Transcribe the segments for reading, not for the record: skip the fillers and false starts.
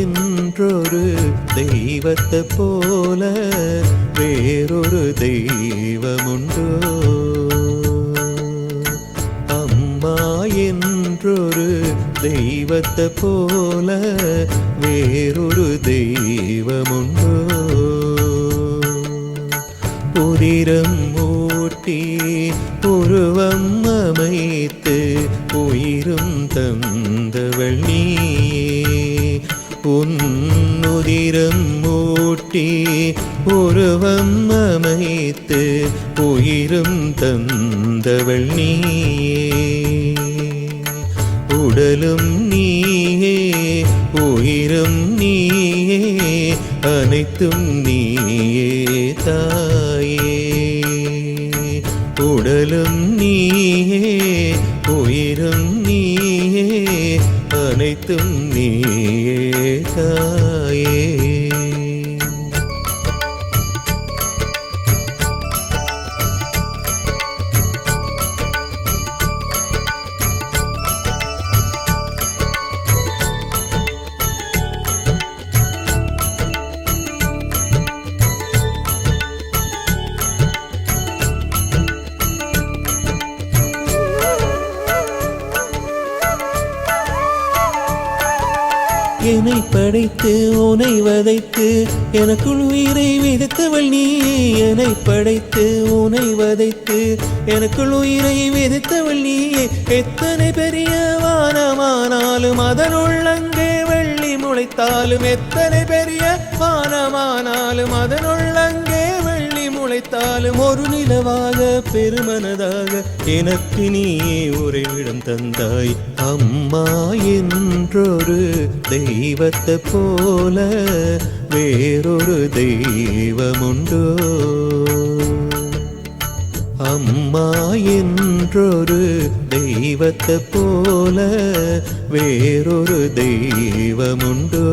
என்றொரு தெய்வத்தை போல வேறொரு தெய்வமுண்டோ? அம்மா என்றொரு தெய்வத்தை போல வேறொரு தெய்வமுண்டோ? உதிரம் ஊட்டி உருவம் அமைத்து உயிரும் தந்தவள் நீயே. உன்னுதிரம் ஊட்டி உருவம் அமைத்து உயிரும் தந்தவள் நீயே. உடலும் நீயே உயிரும் நீயே அனைத்தும் நீயே தாயே. உடலும் நீயே உயிரும் நீயே அனைத்தும் நீயே தாயே. என்னை படைத்து உனை வதைத்து எனக்குள் உயிரை விதைத்தவள் நீயே. என்னை படைத்து உனை வதைத்து எனக்குள் உயிரை விதைத்தவள் நீயே. எத்தனை பெரிய வானமானாலும் அதனுள் அங்கே வெள்ளி முளைத்தாலும், எத்தனை பெரிய வானமானாலும் அதனுள் அங்கே வெள்ளி முளைத்தாலும், ஒரு நிலவாக பெருமனதாக எனக்கு நீயே உறைவிடம் தந்தாய். அம்மா என்றொரு தெய்வத்தை போல வேறொரு தெய்வமுண்டோ? அம்மா என்றொரு தெய்வத்தை போல வேறொரு தெய்வமுண்டோ?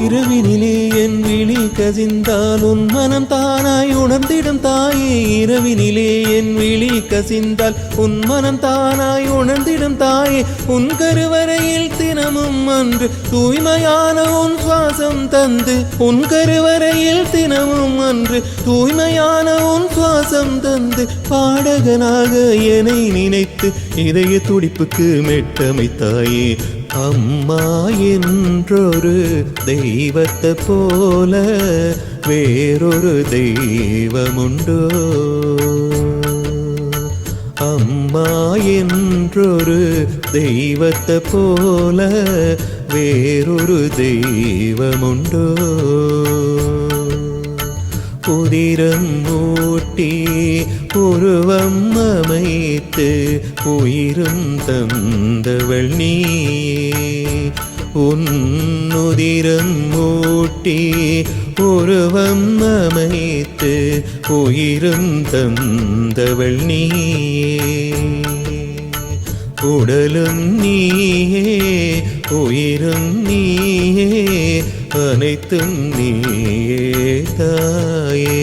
இரவினிலே என் விழி கசிந்தால் உன் மனம் தானாய் உணர்ந்திடும் தாயே. இரவினிலே என் விழி கசிந்தால் உன் மனம் தானாய் உணர்ந்திடும் தாயே. உன் கருவறையில் தினமும் அன்று தூய்மையான உன் சுவாசம் தந்து, உன் கருவறையில் தினமும் அன்று தூய்மையான உன் சுவாசம் தந்து, பாடகனாக என்னை நினைத்து இதய துடிப்புக்கு மெட்டமைத்தாயே. அம்மா என்றொரு தெய்வத்தை போல வேறொரு தெய்வமுண்டோ? அம்மா என்றொரு தெய்வத்தை போல வேறொரு தெய்வமுண்டோ? உதிரம் ஊட்டி உருவம் அமைத்து உயிரும் தந்தவள் நீயே. உன்னுதிரம் ஊட்டி உருவம் அமைத்து உயிரும் தந்தவள் நீயே. உடலும் நீயே உயிரும் நீயே அனைத்தும் நீயே தாயே.